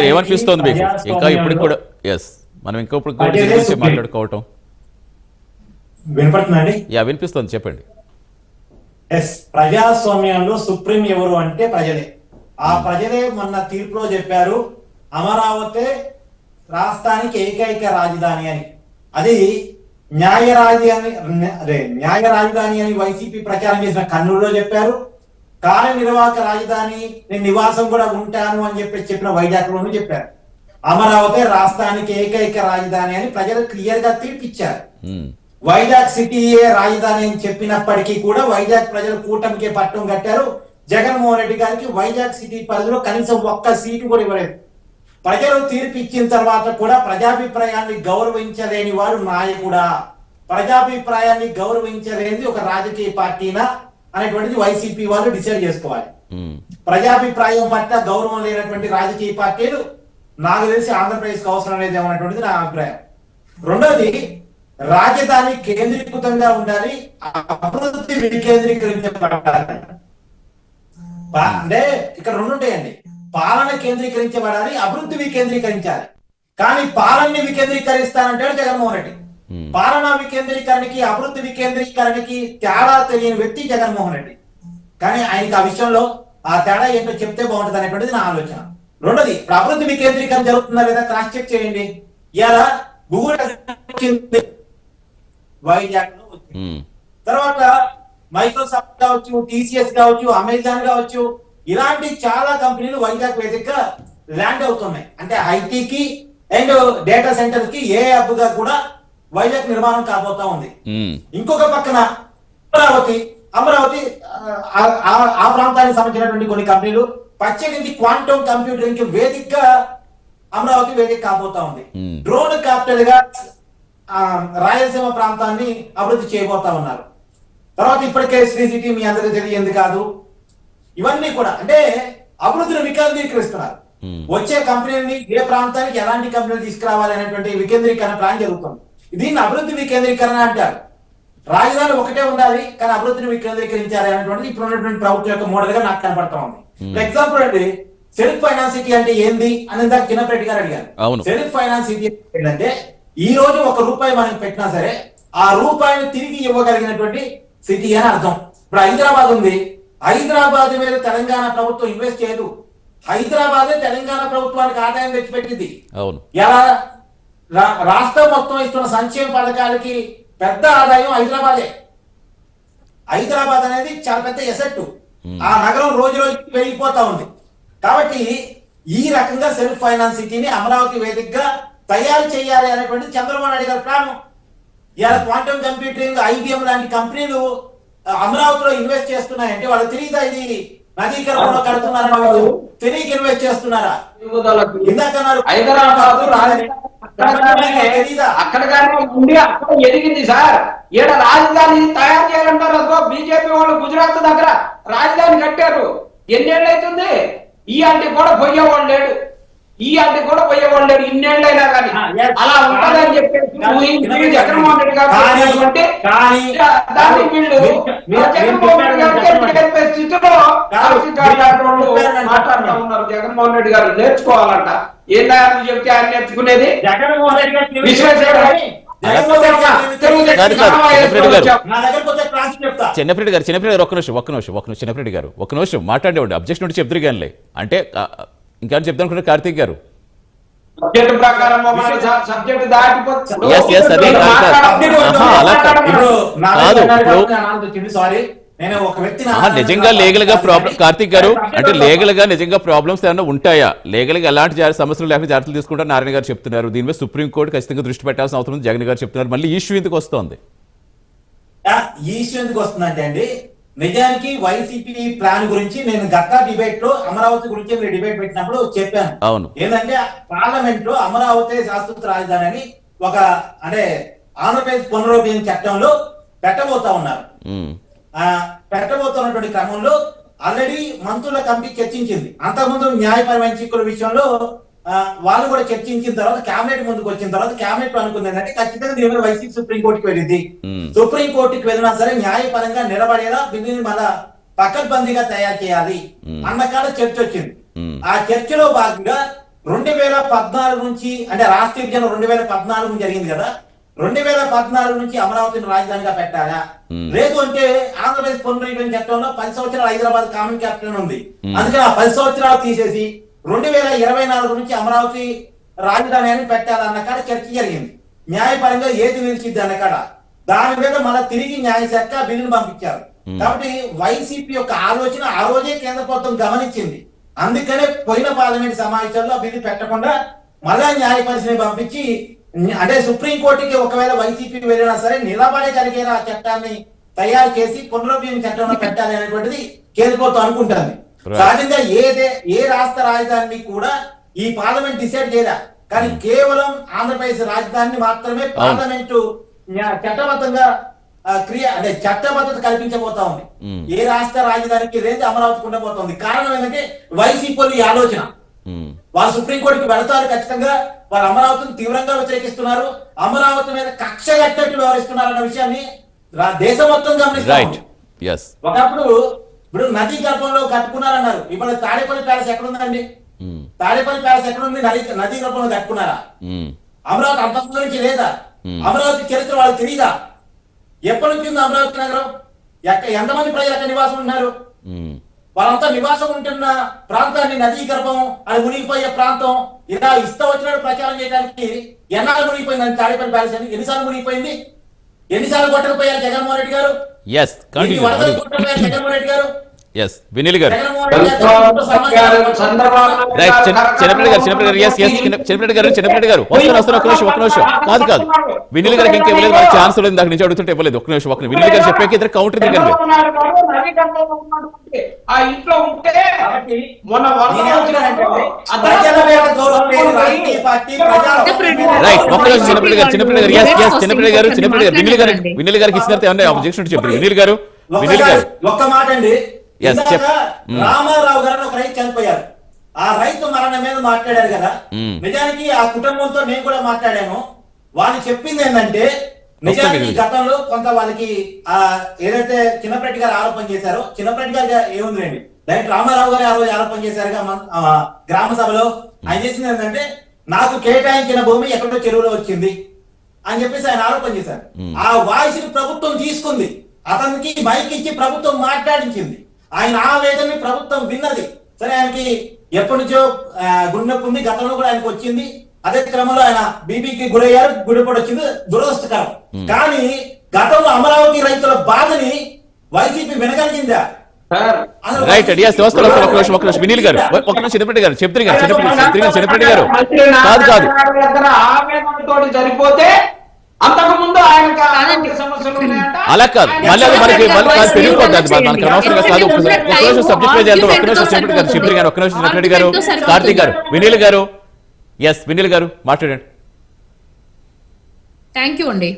ఏమనిపిస్తోంది మీకు ఇంకా ఇప్పుడు కూడా? ఎస్, మనం ఇంకా ఇప్పుడు కూడా దీని గురించి మాట్లాడుకోవటం వినపడుతుందండి? యా, వినిపిస్తుంది, చెప్పండి. ఎస్, ప్రజాస్వామ్యంలో సుప్రీం ఎవరు అంటే ప్రజలే. ఆ ప్రజలే మొన్న తీర్పులో చెప్పారు అమరావతి రాష్ట్రానికి ఏకైక రాజధాని అని. అది న్యాయ రాజధాని అని వైసీపీ ప్రచారం చేసిన కర్నూలులో చెప్పారు. కార్యనిర్వాహక రాజధాని, నేను నివాసం కూడా ఉంటాను అని చెప్పిన వైజాగ్ లోనూ చెప్పారు. అమరావతి రాష్ట్రానికి ఏకైక రాజధాని అని ప్రజలు క్లియర్ గా తీర్పిచ్చారు. వైజాగ్ సిటీయే రాజధాని అని చెప్పినప్పటికీ కూడా వైజాగ్ ప్రజలు కూటమికే పట్టం కట్టారు. జగన్మోహన్ రెడ్డి గారికి వైజాగ్ సిటీ పరిధిలో కనీసం ఒక్క సీటు కూడా ఇవ్వలేదు. ప్రజలు తీర్పు ఇచ్చిన తర్వాత కూడా ప్రజాభిప్రాయాన్ని గౌరవించలేని వాడు నాయకుడా, ప్రజాభిప్రాయాన్ని గౌరవించలేనిది ఒక రాజకీయ పార్టీనా అనేటువంటిది వైసీపీ వాళ్ళు డిసైడ్ చేసుకోవాలి. ప్రజాభిప్రాయం పట్ల గౌరవం లేనటువంటి రాజకీయ పార్టీలు నాకు తెలిసి ఆంధ్రప్రదేశ్ కు అవసరం లేదు అనేటువంటిది నా అభిప్రాయం. రెండోది, రాజధాని కేంద్రీకృతంగా ఉండాలి, అభివృద్ధి వికేంద్రీకరించబడాలి. అంటే ఇక్కడ రెండు ఉంటాయండి, పాలన కేంద్రీకరించబడాలి, అభివృద్ధి వికేంద్రీకరించాలి. కానీ పాలనని వికేంద్రీకరిస్తానంటాడు జగన్మోహన్ రెడ్డి. పాలనా వికేంద్రీకరణకి అభివృద్ధి వికేంద్రీకరణకి తేడా తెలియని వ్యక్తి జగన్మోహన్ రెడ్డి. కానీ ఆయనకి ఆ విషయంలో ఆ తేడా ఏంటో చెప్తే బాగుంటుంది అనేటువంటిది నా ఆలోచన. రెండోది, అభివృద్ధి వికేంద్రీకరణ జరుగుతుందా లేదా క్రాస్ చెక్ చేయండి. ఇలా గూగుల్ వైజాగ్ లో వచ్చింది, తర్వాత మైక్రోసాఫ్ట్ కావచ్చు, టీసీఎస్ కావచ్చు, అమెజాన్ కావచ్చు, ఇలాంటి చాలా కంపెనీలు వైజాగ్ వేదికగా ల్యాండ్ అవుతున్నాయి. అంటే ఐటీకి అండ్ డేటా సెంటర్ కి ఏ హబ్ గా కూడా వైజాగ్ నిర్మాణం కాబోతా ఉంది. ఇంకొక పక్కన అమరావతి ఆ ప్రాంతానికి సంబంధించినటువంటి కొన్ని కంపెనీలు ప్రత్యేకించి క్వాంటమ్ కంప్యూటరింగ్ కి వేదికగా అమరావతి వేదిక కాబోతా ఉంది. డ్రోన్ క్యాపిటల్ గా రాయలసీమ ప్రాంతాన్ని అభివృద్ధి చేయబోతా ఉన్నారు. తర్వాత ఇప్పటికే శ్రీ సిటీ మీ అందరికీ తెలియంది కాదు. ఇవన్నీ కూడా అంటే అభివృద్ధిని వికేంద్రీకరిస్తున్నారు. వచ్చే కంపెనీని ఏ ప్రాంతానికి ఎలాంటి కంపెనీలు తీసుకురావాలి అనేటువంటి వికేంద్రీకరణ ప్లాన్ జరుగుతుంది. దీన్ని అభివృద్ధి వికేంద్రీకరణ అంటారు. రాజధాని ఒకటే ఉండాలి కానీ అభివృద్ధిని వికేంద్రీకరించాలి అనేటువంటిది ఇప్పుడు ఉన్నటువంటి ప్రభుత్వం యొక్క మోడల్ గా నాకు కనపడతా ఉంది. ఎగ్జాంపుల్ అండి, సెల్ఫ్ ఫైనాన్స్ సిటీ అంటే ఏంది అని ఇందాక కిరణ్ రెడ్డి గారు అడిగారు. సెల్ఫ్ ఫైనాన్స్ సిటీ ఏంటంటే ఈ రోజు ₹1 మనం పెట్టినా సరే ఆ రూపాయిని తిరిగి ఇవ్వగలిగినటువంటి సిటీ అని అర్థం. ఇప్పుడు హైదరాబాద్ ఉంది, హైదరాబాద్ మీద తెలంగాణ ప్రభుత్వం ఇన్వెస్ట్ చేయదు, హైదరాబాదే తెలంగాణ ప్రభుత్వానికి ఆదాయం తెచ్చిపెట్టింది. ఎలా రాష్ట్రం మొత్తం ఇస్తున్న సంక్షేమ పథకాలకి పెద్ద ఆదాయం హైదరాబాదే. హైదరాబాద్ అనేది చాలా పెద్ద ఎసెట్. ఆ నగరం రోజు రోజుకి పెరిగిపోతా ఉంది. కాబట్టి ఈ రకంగా సెల్ఫ్ ఫైనాన్స్ సిటీని అమరావతి వేదికగా తయారు చేయాలి అనేటువంటిది చంద్రబాబు నాయుడు గారి ప్లాన్. ఇవాళ క్వాంటమ్ కంప్యూటరింగ్, ఐబిఎం లాంటి కంపెనీలు అమరావతిలో ఇన్వెస్ట్ చేస్తున్నాయంటే వాళ్ళు తెలియదా ఇది నదీకరణలో కడుతున్నారని తెలియక ఇన్వెస్ట్ చేస్తున్నారా? ఇందాకన్నారు అక్కడ ఉండి అక్కడ ఎదిగింది సార్. ఈడ రాజధాని తయారు చేయాలంటారు. అదిగో బీజేపీ వాళ్ళు గుజరాత్ దగ్గర రాజధాని కట్టారు. ఎన్నేళ్ళు అవుతుంది? ఈ అంటే కూడా పోయేవాళ్ళు లేడు, ఈ అంటే కూడా పోయేవాళ్ళు లేడు. ఇన్నేళ్ళైనా కానీ అలా ఉంటుందని చెప్పేసి జగన్మోహన్ రెడ్డి గారు దాన్ని వీళ్ళు జగన్మోహన్ రెడ్డి గారు చెప్పే స్థితిలో మాట్లాడుతూ ఉన్నారు. జగన్మోహన్ రెడ్డి గారు నేర్చుకోవాలంట. ఏం తయారు చెప్తే ఆయన నేర్చుకునేది చిన్నప్పటి గారు ఒక్క నిమిషం మాట్లాడేవాడు. అబ్జెక్షన్ ఉంటే చెప్తారు కానీ అంటే ఇంకా చెప్తాను కార్తీక్ గారు. నిజంగా లీగల్ గా ప్రాబ్లం కార్తీక్ గారు అంటే లీగల్ గా నిజంగా ప్రాబ్లమ్స్ ఏమైనా ఉంటాయా? లీగల్ గా ఎలాంటి సమస్యలు లేకుండా జాగ్రత్తలు తీసుకుంటారు నారాయణ గారు చెప్తున్నారు. దీని మీద సుప్రీంకోర్టు ఖచ్చితంగా దృష్టి పెట్టాల్సిన అవసరం జగన్ గారు చెప్తున్నారు. మళ్ళీ ఇష్యూ ఎందుకు వస్తుంది? ఈ ఇష్యూ ఎందుకు వస్తుందంటే అండి, నిజానికి వైసీపీ ప్లాన్ గురించి నేను గత డిబేట్ లో అమరావతి గురించి మీరు డిబేట్ పెట్టినప్పుడు చెప్పాను. అవును, ఏంటంటే పార్లమెంట్ లో అమరావతి శాశ్వత రాజధాని అని ఒక అంటే ఆంధ్రప్రదేశ్ పునరుద్ధరణ చట్టంలో పెట్టబోతా ఉన్నారు. పెట్టబోతున్నటువంటి క్రమంలో ఆల్రెడీ మంత్రుల కమిటీ చర్చించింది. అంతకుముందు న్యాయపరమైన చిక్కుల విషయంలో వాళ్ళు కూడా చర్చించిన తర్వాత కేబినెట్ ముందుకు వచ్చిన తర్వాత కేబినెట్ అనుకుంది ఏంటంటే ఖచ్చితంగా దీని మీద వైసీపీ సుప్రీంకోర్టుకి వెళ్ళింది. సుప్రీంకోర్టుకి వెళ్ళినా సరే న్యాయపరంగా నిలబడేలా దీనిని మళ్ళా పకడ్బందీగా తయారు చేయాలి అన్న కాడ చర్చ వచ్చింది. ఆ చర్చలో భాగంగా 2014 నుంచి అంటే రాష్ట్ర విభజన 2014 జరిగింది కదా, 2014 నుంచి అమరావతిని రాజధానిగా పెట్టాలా, లేదు అంటే ఆంధ్రప్రదేశ్ పునర్విభజన చట్టంలో 10 సంవత్సరాలు హైదరాబాద్ కామన్ క్యాపిటల్ ఉంది, అందుకని ఆ 10 సంవత్సరాలు తీసేసి 2024 నుంచి అమరావతి రాజధాని అని పెట్టాలన్న కాడ చర్చ జరిగింది. న్యాయపరంగా ఏది నిలిచిద్ది అన్న కాడ దాని మీద మళ్ళీ తిరిగి న్యాయశాఖ బిల్లును పంపించారు. కాబట్టి వైసీపీ యొక్క ఆలోచన ఆ రోజే కేంద్ర ప్రభుత్వం గమనించింది. అందుకనే పోయిన పార్లమెంట్ సమావేశంలో బిల్లు పెట్టకుండా మళ్ళా న్యాయ పరిస్థితిని పంపించి, అంటే సుప్రీంకోర్టుకి ఒకవేళ వైసీపీ వెళ్ళినా సరే నిలబడగలిగేలా ఆ చట్టాన్ని తయారు చేసి పునర్విభజన చట్టంలో పెట్టాలి అనేటువంటిది కేంద్ర ప్రభుత్వం అనుకుంటుంది. సహజంగా ఏ రాష్ట్ర రాజధానిని కూడా ఈ పార్లమెంట్ డిసైడ్ చేయరా, కానీ కేవలం ఆంధ్రప్రదేశ్ రాజధానిని మాత్రమే పార్లమెంటు చట్టబద్ధంగా అంటే చట్టబద్ధత కల్పించబోతా ఉంది. ఏ రాష్ట్ర రాజధానికి రేంజ్ అమరావతికి ఉండబోతోంది. కారణం ఏంటంటే వైసీపీ ఈ ఆలోచన, వాళ్ళు సుప్రీంకోర్టుకి వెళతారు ఖచ్చితంగా, వాళ్ళు అమరావతిని తీవ్రంగా వ్యతిరేకిస్తున్నారు, అమరావతి మీద కక్ష కట్టట్టు వ్యవహరిస్తున్నారు అన్న విషయాన్ని దేశం మొత్తం గమనిస్తారు. ఒకప్పుడు ఇప్పుడు నదీ గర్భంలో కట్టుకున్నారన్నారు, ఇప్పుడు తాడేపల్లి ప్యాలెస్ ఎక్కడుందండి? తాడేపల్లి ప్యాలెస్ ఎక్కడుంది? నదీ గర్భంలో కట్టుకున్నారా? అమరావతి అంతకుముందు నుంచి లేదా? అమరావతి చరిత్ర వాళ్ళకి తెలియదా? ఎప్పటి నుంచి ఉంది అమరావతి నగరం? ఎంతమంది ప్రజలు అక్కడ నివాసం ఉన్నారు? వాళ్ళంతా నివాసం ఉంటున్న ప్రాంతాన్ని నదీ గర్భం అది మునిగిపోయే ప్రాంతం ఇలా ఇష్టం వచ్చినట్టు ప్రచారం చేయడానికి ఎన్నాళ్ళు మునిగిపోయింది తాడేపల్లి ప్యాలెస్ అని? ఎన్నిసార్లు మునిగిపోయింది? ఎన్నిసార్లు కొట్టకపోయారు జగన్మోహన్ రెడ్డి గారు? జగన్మోహన్ రెడ్డి గారు వినీల్ గారు చిన్నప్పటి గారు వస్తున్న ఒక నిమిషం కాదు వినీల్ గారికి ఇంకా ఇవ్వలేదు, వాళ్ళకి ఛాన్స్ లేదు, దాని నుంచి అడుగుతుంటే ఇవ్వలేదు. ఒక నిమిషం వినీల్ గారు చెప్పాక ఇద్దరు కౌంటర్ దిగండి. రైట్ ఒక్క నిమిషం చిన్నప్పటి గారు వినీల్ గారికి ఇచ్చిన ఏమన్నా అబ్జెక్షన్ చెప్పారు. వినీల్ గారు ఒక్క మాట అండి, రామారావు గారు ఒక రైతు చనిపోయారు, ఆ రైతు మరణం మీద మాట్లాడారు కదా. నిజానికి ఆ కుటుంబంతో నేను కూడా మాట్లాడాను. వాళ్ళు చెప్పింది ఏంటంటే నిజానికి గతంలో కొంత వాళ్ళకి ఏదైతే చిన్నప్రెడ్డి గారు ఆరోపణ చేశారో, చిన్నప్రెడ్డి గారు ఏముందండి డైరెక్ట్ రామారావు గారు ఆ రోజు ఆరోపణ చేశారుగా గ్రామ సభలో. ఆయన చేసింది ఏంటంటే నాకు కేటాయించిన భూమి ఎక్కడో చెరువులో వచ్చింది అని చెప్పేసి ఆయన ఆరోపణ చేశారు. ఆ వాయిస్ ప్రభుత్వం తీసుకుంది, అతనికి మైక్ ఇచ్చి ప్రభుత్వం మాట్లాడించింది. ఆయన ఆవేదనని ప్రభుత్వం విన్నది. సరే, ఆయనకి ఎప్పటి నుంచో గుండె ఉంది, గతంలో కూడా ఆయనకు వచ్చింది. అదే క్రమంలో ఆయన బీపీకి గురయ్యారు, గుడిపడి వచ్చింది, దురదృష్టకరం. కానీ గతంలో అమరావతి రైతుల బాధని వైసీపీ వినగలిగిందా? రైట్ వినీల్ గారు ఒక నిమిషం చిన్నప్పటి గారు చిన్నప్పటి గారు కాదు సరిపోతే అంతకు ముందు ఆయన సమస్యలు అలా కాదు, మళ్ళీ అది మనకి పెరిగిపోద్ది, అది మనకు అనవసరంగా కాదు. ఒక నిమిషం సబ్జెక్ట్ మీద వెళ్తాం. ఒక్క నిమిషం చిన్నప్పటి గారు ఒక్క నిమిషం చిన్నప్పటి గారు కార్తీక్ గారు వినీల్ గారు వినీల్ గారు మాట్లాడండి. థ్యాంక్ యూ అండి.